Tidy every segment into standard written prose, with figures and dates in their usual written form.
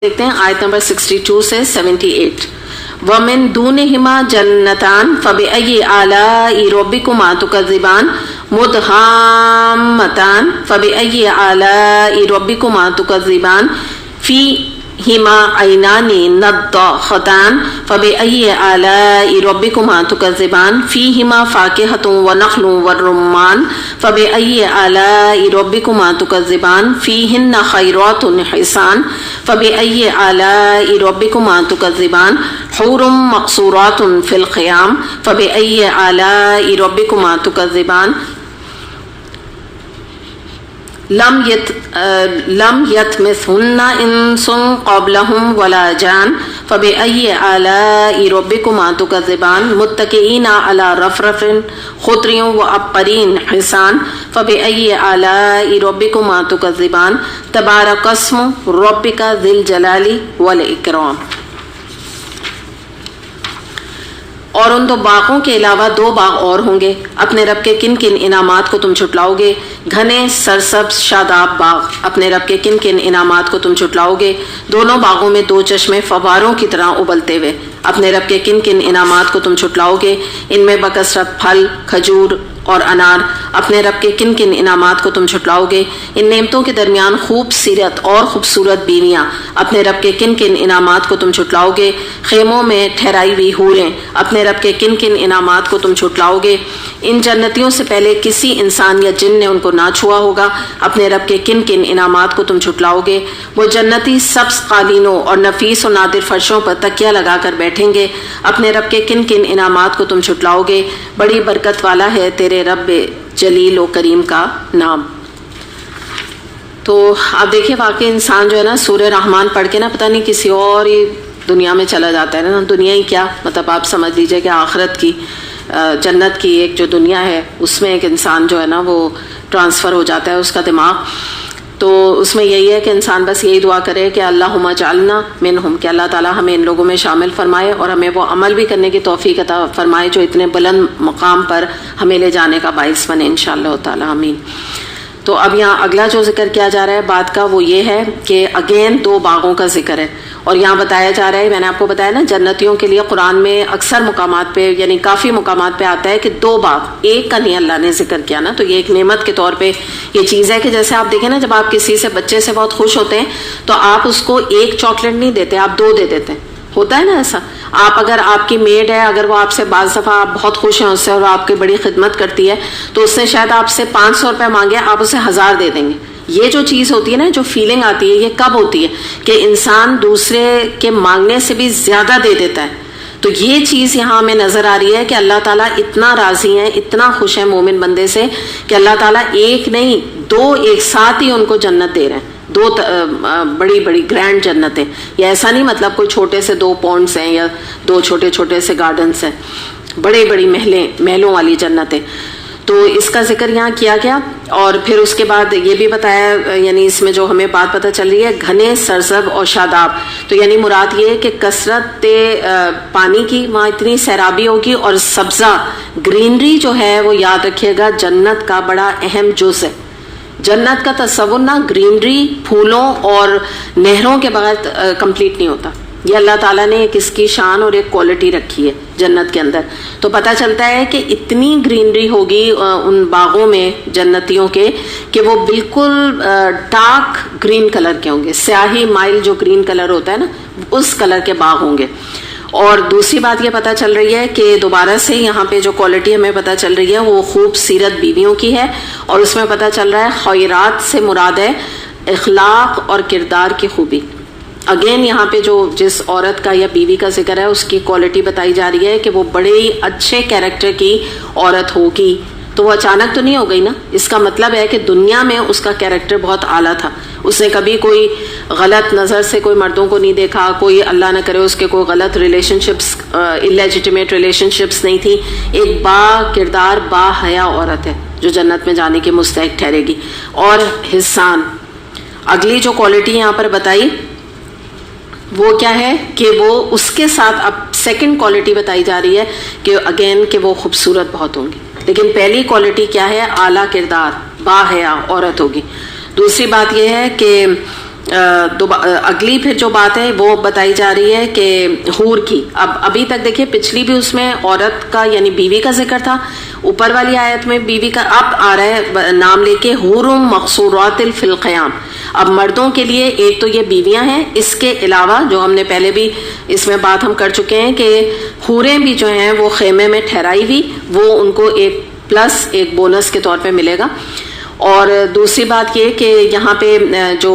دیکھتے ہیں آیت نمبر 62 سے 78. وَمِن دُونِهِمَا جَنَّتَانِ فَبِأَيِّ آلَاءِ رَبِّكُمَا تُكَذِّبَانِ مُدْهَامَّتَانِ فَبِأَيِّ آلَاءِ رَبِّكُمَا تُكَذِّبَانِ فِيهِمَا عَيْنَانِ نَضَّاخَتَانِ فَبِأَيِّ آلَاءِ رَبِّكُمَا تُكَذِّبَانِ فِيهِمَا فَاكِهَةٌ وَنَخْلٌ وَالرُّمَّانُ فَبِأَيِّ آلَاءِ رَبِّكُمَا تُكَذِّبَانِ فِيهِنَّ خَيْرَاتٌ حِسَانٌ فَبِأَيِّ آلَاءِ رَبِّكُمَا تُكَذِّبَانِ حُورٌ مَقْصُورَاتٌ فِي الْخِيَامِ فَبِأَيِّ آلَاءِ رَبِّكُمَا تُكَذِّبَانِ لم يطمثهن انس قبلهم ولا جان فبأي آلاء ربكما تكذبان متكئين على رفرف خضر وعبقري حسان فبأي آلاء ربكما تكذبان تبارك اسم ربك ذي الجلال والإكرام. اور ان دو باغوں کے علاوہ 2 باغ اور ہوں گے. اپنے رب کے کن کن انعامات کو تم چھٹلاؤ گے؟ گھنے سرسبز شاداب باغ. اپنے رب کے کن کن انعامات کو تم چھٹلاؤ گے؟ دونوں باغوں میں 2 چشمے فواروں کی طرح ابلتے ہوئے. اپنے رب کے کن کن انعامات کو تم چھٹلاؤ گے؟ ان میں بکثرت پھل، کھجور اور انار. اپنے رب کے کن کن انعامات کو تم چھٹلاؤ گے؟ ان نعمتوں کے درمیان خوب سیرت اور خوبصورت بیویاں. اپنے رب کے کن کن انعامات کو تم چھٹلاؤ گے؟ خیموں میں ٹھہرائی ہوئی حوریں. اپنے رب کے کن کن انعامات کو تم چھٹلاؤ گے؟ ان جنتیوں سے پہلے کسی انسان یا جن نے ان کو نہ چھوا ہوگا. اپنے رب کے کن کن انعامات کو تم چھٹلاؤ گے؟ وہ جنتی سبز قالینوں اور نفیس و نادر فرشوں پر تکیہ لگا کر بیٹھیں گے. اپنے رب کے کن کن انعامات کو تم چھٹلاؤ گے؟ بڑی برکت والا ہے تیرے رب جلیل و کریم کا نام. تو آپ دیکھیں واقعی انسان جو ہے نا سورہ رحمان پڑھ کے نا پتہ نہیں کسی اور ہی دنیا میں چلا جاتا ہے نا. دنیا ہی کیا مطلب آپ سمجھ لیجئے کہ آخرت کی جنت کی ایک جو دنیا ہے اس میں ایک انسان جو ہے نا وہ ٹرانسفر ہو جاتا ہے اس کا دماغ. تو اس میں یہی ہے کہ انسان بس یہی دعا کرے کہ اللہم اجعلنا منہم، کہ اللہ تعالیٰ ہمیں ان لوگوں میں شامل فرمائے اور ہمیں وہ عمل بھی کرنے کی توفیق عطا فرمائے جو اتنے بلند مقام پر ہمیں لے جانے کا باعث بنے انشاءاللہ تعالیٰ، آمین. تو اب یہاں اگلا جو ذکر کیا جا رہا ہے بات کا وہ یہ ہے کہ اگین 2 باغوں کا ذکر ہے. اور یہاں بتایا جا رہا ہے، میں نے آپ کو بتایا نا جنتیوں کے لیے قرآن میں اکثر مقامات پہ یعنی کافی مقامات پہ آتا ہے کہ 2 باغ، ایک کا نہیں اللہ نے ذکر کیا نا. تو یہ ایک نعمت کے طور پہ یہ چیز ہے کہ جیسے آپ دیکھیں نا جب آپ کسی سے بچے سے بہت خوش ہوتے ہیں تو آپ اس کو 1 چاکلیٹ نہیں دیتے، آپ 2 دے دیتے ہیں. ہوتا ہے نا ایسا. آپ اگر آپ کی میڈ ہے، اگر وہ آپ سے بعض دفعہ آپ بہت خوش ہیں اس سے اور آپ کی بڑی خدمت کرتی ہے تو اس نے شاید آپ سے 500 روپے مانگے، آپ اسے 1000 دے دیں گے. یہ جو چیز ہوتی ہے نا، جو فیلنگ آتی ہے، یہ کب ہوتی ہے کہ انسان دوسرے کے مانگنے سے بھی زیادہ دے دیتا ہے. تو یہ چیز یہاں ہمیں نظر آ رہی ہے کہ اللہ تعالیٰ اتنا راضی ہیں، اتنا خوش ہیں مومن بندے سے کہ اللہ تعالیٰ 1 نہیں 2 ایک ساتھ ہی ان کو جنت دے رہے ہیں. 2 بڑی بڑی گرینڈ جنتیں. یہ ایسا نہیں مطلب کوئی چھوٹے سے 2 پونڈس ہیں یا 2 چھوٹے چھوٹے سے گارڈنس ہیں، بڑے بڑی محلوں والی جنتیں. تو اس کا ذکر یہاں کیا گیا. اور پھر اس کے بعد یہ بھی بتایا، یعنی اس میں جو ہمیں بات پتہ چل رہی ہے گھنے سرسب اور شاداب. تو یعنی مراد یہ ہے کہ کثرت پانی کی وہاں اتنی سیرابی ہوگی اور سبزہ گرینری جو ہے وہ یاد رکھیے گا جنت کا بڑا اہم جز ہے. جنت کا تصور نا گرینری پھولوں اور نہروں کے بغیر کمپلیٹ نہیں ہوتا. یہ اللہ تعالیٰ نے ایک اس کی شان اور ایک کوالٹی رکھی ہے جنت کے اندر. تو پتہ چلتا ہے کہ اتنی گرینری ہوگی ان باغوں میں جنتیوں کے کہ وہ بالکل ڈارک گرین کلر کے ہوں گے. سیاہی مائل جو گرین کلر ہوتا ہے نا اس کلر کے باغ ہوں گے. اور دوسری بات یہ پتہ چل رہی ہے کہ دوبارہ سے یہاں پہ جو کوالٹی ہمیں پتہ چل رہی ہے وہ خوب سیرت بیویوں کی ہے. اور اس میں پتہ چل رہا ہے خیرات سے مراد ہے اخلاق اور کردار کی خوبی. اگین یہاں پہ جو جس عورت کا یا بیوی کا ذکر ہے اس کی کوالٹی بتائی جا رہی ہے کہ وہ بڑے ہی اچھے کیریکٹر کی عورت ہوگی. تو وہ اچانک تو نہیں ہو گئی نا. اس کا مطلب ہے کہ دنیا میں اس کا کیریکٹر بہت اعلیٰ تھا. اس نے کبھی کوئی غلط نظر سے کوئی مردوں کو نہیں دیکھا، کوئی اللہ نہ کرے اس کے کوئی غلط ریلیشن شپس الیجیٹمیٹ ریلیشن شپس نہیں تھی. ایک با کردار با حیا عورت ہے جو جنت میں جانے کے مستحق ٹھہرے گی. اور حسان اگلی جو کوالٹی یہاں پر بتائی وہ کیا ہے کہ وہ اس کے ساتھ اب سیکنڈ کوالٹی بتائی جا رہی ہے کہ اگین کہ وہ خوبصورت بہت ہوں گی. لیکن پہلی کوالٹی کیا ہے؟ اعلیٰ کردار با حیا عورت ہوگی. دوسری بات یہ ہے کہ اگلی پھر جو بات ہے وہ بتائی جا رہی ہے کہ حور کی. ابھی تک دیکھیے پچھلی بھی اس میں عورت کا یعنی بیوی کا ذکر تھا, اوپر والی آیت میں بیوی کا, اب آ رہا ہے نام لے کے حور مقصورات فی القیام. اب مردوں کے لیے ایک تو یہ بیویاں ہیں, اس کے علاوہ جو ہم نے پہلے بھی اس میں بات ہم کر چکے ہیں کہ حوریں بھی جو ہیں وہ خیمے میں ٹھہرائی ہوئی, وہ ان کو ایک پلس ایک بونس کے طور پہ ملے گا. اور دوسری بات یہ کہ یہاں پہ جو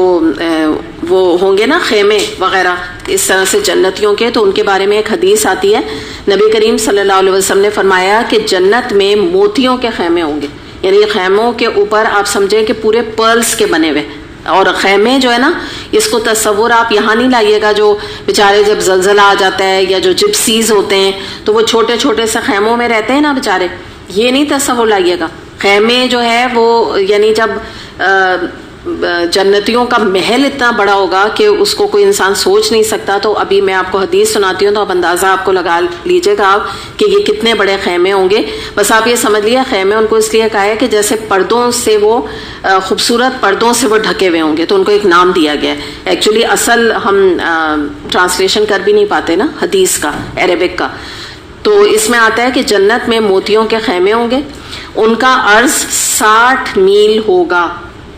وہ ہوں گے نا خیمے وغیرہ اس طرح سے جنتیوں کے, تو ان کے بارے میں ایک حدیث آتی ہے, نبی کریم صلی اللہ علیہ وسلم نے فرمایا کہ جنت میں موتیوں کے خیمے ہوں گے, یعنی خیموں کے اوپر آپ سمجھیں کہ پورے پرلز کے بنے ہوئے. اور خیمے جو ہے نا, اس کو تصور آپ یہاں نہیں لائیے گا جو بیچارے جب زلزلہ آ جاتا ہے یا جو جپسیز ہوتے ہیں تو وہ چھوٹے چھوٹے سے خیموں میں رہتے ہیں نا بیچارے, یہ نہیں تصور لائیے گا. خیمے جو ہے وہ یعنی جب جنتیوں کا محل اتنا بڑا ہوگا کہ اس کو کوئی انسان سوچ نہیں سکتا. تو ابھی میں آپ کو حدیث سناتی ہوں تو آپ اندازہ آپ کو لگا لیجئے گا آپ کہ یہ کتنے بڑے خیمے ہوں گے. بس آپ یہ سمجھ لیے خیمے ان کو اس لیے کہا ہے کہ جیسے پردوں سے وہ خوبصورت پردوں سے وہ ڈھکے ہوئے ہوں گے, تو ان کو ایک نام دیا گیا ہے. ایکچولی اصل ہم ٹرانسلیشن کر بھی نہیں پاتے نا حدیث کا, عربک کا. تو اس میں آتا ہے کہ جنت میں موتیوں کے خیمے ہوں گے, ان کا عرض 60 میل ہوگا.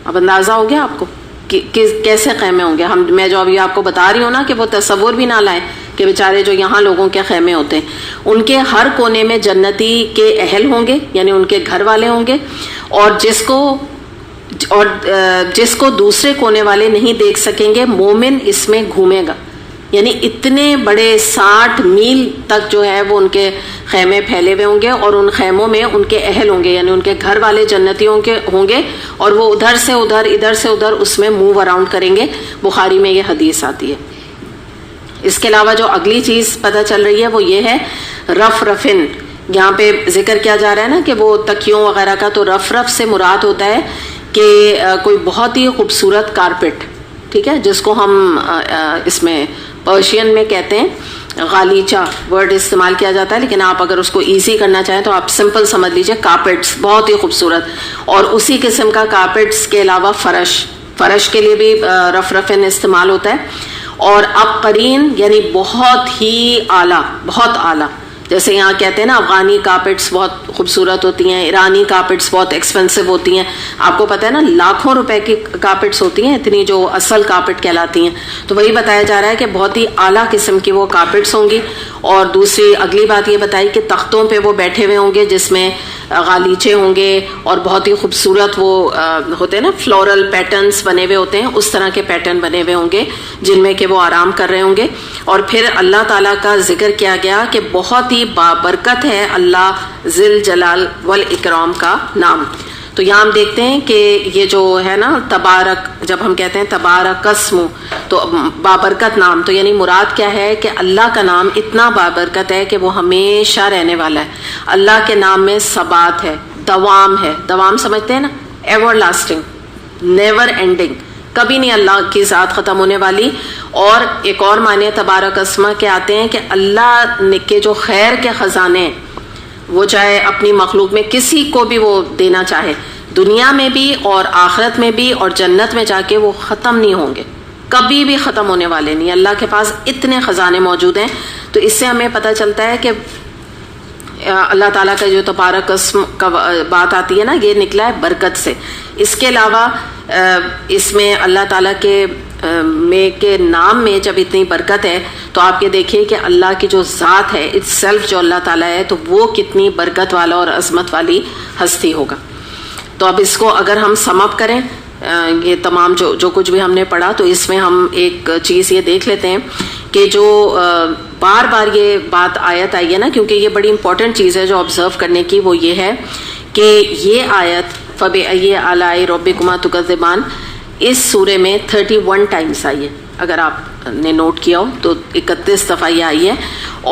اب اندازہ ہو گیا آپ کو کہ کیسے خیمے ہوں گے. میں جو ابھی آپ کو بتا رہی ہوں نا کہ وہ تصور بھی نہ لائیں کہ بیچارے جو یہاں لوگوں کے خیمے ہوتے ہیں, ان کے ہر کونے میں جنتی کے اہل ہوں گے, یعنی ان کے گھر والے ہوں گے, اور جس کو دوسرے کونے والے نہیں دیکھ سکیں گے مومن اس میں گھومے گا. یعنی اتنے بڑے 60 میل تک جو ہے وہ ان کے خیمے پھیلے ہوئے ہوں گے, اور ان خیموں میں ان کے اہل ہوں گے, یعنی ان کے گھر والے جنتیوں کے ہوں گے, اور وہ ادھر سے ادھر اس میں موو اراؤنڈ کریں گے. بخاری میں یہ حدیث آتی ہے. اس کے علاوہ جو اگلی چیز پتہ چل رہی ہے وہ یہ ہے رف رفن. یہاں پہ ذکر کیا جا رہا ہے نا کہ وہ تکیوں وغیرہ کا, تو رف رف سے مراد ہوتا ہے کہ کوئی بہت ہی خوبصورت کارپیٹ, ٹھیک ہے, جس کو ہم اس میں پرشین میں کہتے ہیں غالیچہ ورڈ استعمال کیا جاتا ہے, لیکن آپ اگر اس کو ایزی کرنا چاہیں تو آپ سمپل سمجھ لیجئے کارپیٹس, بہت ہی خوبصورت. اور اسی قسم کا کارپیٹس کے علاوہ فرش کے لیے بھی رف رفن استعمال ہوتا ہے. اور ابقرین یعنی بہت ہی اعلیٰ, بہت اعلیٰ. جیسے یہاں کہتے ہیں نا افغانی کارپیٹس بہت خوبصورت ہوتی ہیں, ایرانی کارپیٹس بہت ایکسپینسو ہوتی ہیں. آپ کو پتہ ہے نا لاکھوں روپے کی کارپیٹس ہوتی ہیں, اتنی جو اصل کارپیٹ کہلاتی ہیں. تو وہی بتایا جا رہا ہے کہ بہت ہی اعلیٰ قسم کی وہ کارپیٹس ہوں گی. اور دوسری اگلی بات یہ بتائی کہ تختوں پہ وہ بیٹھے ہوئے ہوں گے جس میں غالیچے ہوں گے, اور بہت ہی خوبصورت وہ ہوتے ہیں نا فلورل پیٹرنس بنے ہوئے ہوتے ہیں, اس طرح کے پیٹرن بنے ہوئے ہوں گے جن میں کہ وہ آرام کر رہے ہوں گے. اور پھر اللہ تعالیٰ کا ذکر کیا گیا کہ بہت ہی بابرکت ہے اللہ ذل جلال والاکرام کا نام. تو یہاں ہم دیکھتے ہیں کہ یہ جو ہے نا تبارک, جب ہم کہتے ہیں تبارک اسمو تو بابرکت نام, تو یعنی مراد کیا ہے کہ اللہ کا نام اتنا بابرکت ہے کہ وہ ہمیشہ رہنے والا ہے. اللہ کے نام میں ثبات ہے, دوام ہے. دوام سمجھتے ہیں نا, ایور لاسٹنگ, نیور اینڈنگ, کبھی نہیں اللہ کی ذات ختم ہونے والی. اور ایک اور معنی تبارک اسما کے آتے ہیں کہ اللہ کے جو خیر کے خزانے ہیں وہ چاہے اپنی مخلوق میں کسی کو بھی وہ دینا چاہے, دنیا میں بھی اور آخرت میں بھی اور جنت میں جا کے, وہ ختم نہیں ہوں گے, کبھی بھی ختم ہونے والے نہیں. اللہ کے پاس اتنے خزانے موجود ہیں. تو اس سے ہمیں پتہ چلتا ہے کہ اللہ تعالیٰ کا جو تبارک اسم کا بات آتی ہے نا, یہ نکلا ہے برکت سے. اس کے علاوہ اس میں اللہ تعالیٰ کے نام میں جب اتنی برکت ہے تو آپ یہ دیکھیے کہ اللہ کی جو ذات ہے اٹ سیلف جو اللہ تعالیٰ ہے, تو وہ کتنی برکت والا اور عظمت والی ہستی ہوگا. تو اب اس کو اگر ہم سم اپ کریں, یہ تمام جو کچھ بھی ہم نے پڑھا, تو اس میں ہم ایک چیز یہ دیکھ لیتے ہیں کہ جو بار بار یہ بات آیت آئی ہے نا, کیونکہ یہ بڑی امپورٹنٹ چیز ہے جو آبزرو کرنے کی, وہ یہ ہے کہ یہ آیت فَبِأَيِّ آلَاءِ رَبِّكُمَا تُكَذِّبَانِ اس سورے میں 31 ٹائمز آئی ہے. اگر آپ نے نوٹ کیا ہو تو 31 دفعہ یہ آئی ہے.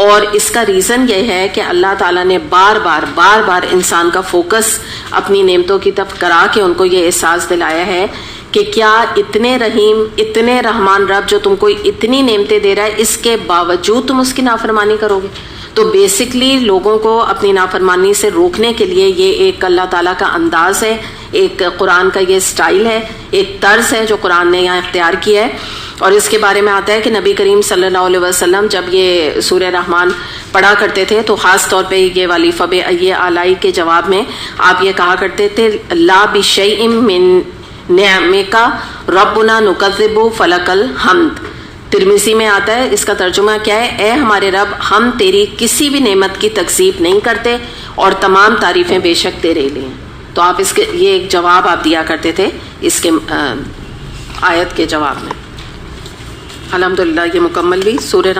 اور اس کا ریزن یہ ہے کہ اللہ تعالیٰ نے بار بار انسان کا فوکس اپنی نعمتوں کی طرف کرا کے ان کو یہ احساس دلایا ہے کہ کیا اتنے رحیم, اتنے رحمان رب جو تم کو اتنی نعمتیں دے رہا ہے, اس کے باوجود تم اس کی نافرمانی کرو گے. تو بیسکلی لوگوں کو اپنی نافرمانی سے روکنے کے لیے یہ ایک اللہ تعالیٰ کا انداز ہے, ایک قرآن کا یہ سٹائل ہے، ایک طرز ہے جو قرآن نے یہاں اختیار کیا ہے. اور اس کے بارے میں آتا ہے کہ نبی کریم صلی اللہ علیہ وسلم جب یہ سورہ رحمان پڑھا کرتے تھے تو خاص طور پہ یہ والی فبأي آلاء کے جواب میں آپ یہ کہا کرتے تھے لا بشیء من نعمک ربنا نکذب فلک الحمد. ترمذی میں آتا ہے، اس کا ترجمہ کیا ہے؟ اے ہمارے رب، ہم تیری کسی بھی نعمت کی تکذیب نہیں کرتے اور تمام تعریفیں بے شک تیرے لیے. تو آپ اس کے یہ ایک جواب آپ دیا کرتے تھے اس کے آیت کے جواب میں. الحمدللہ یہ مکمل بھی سورہ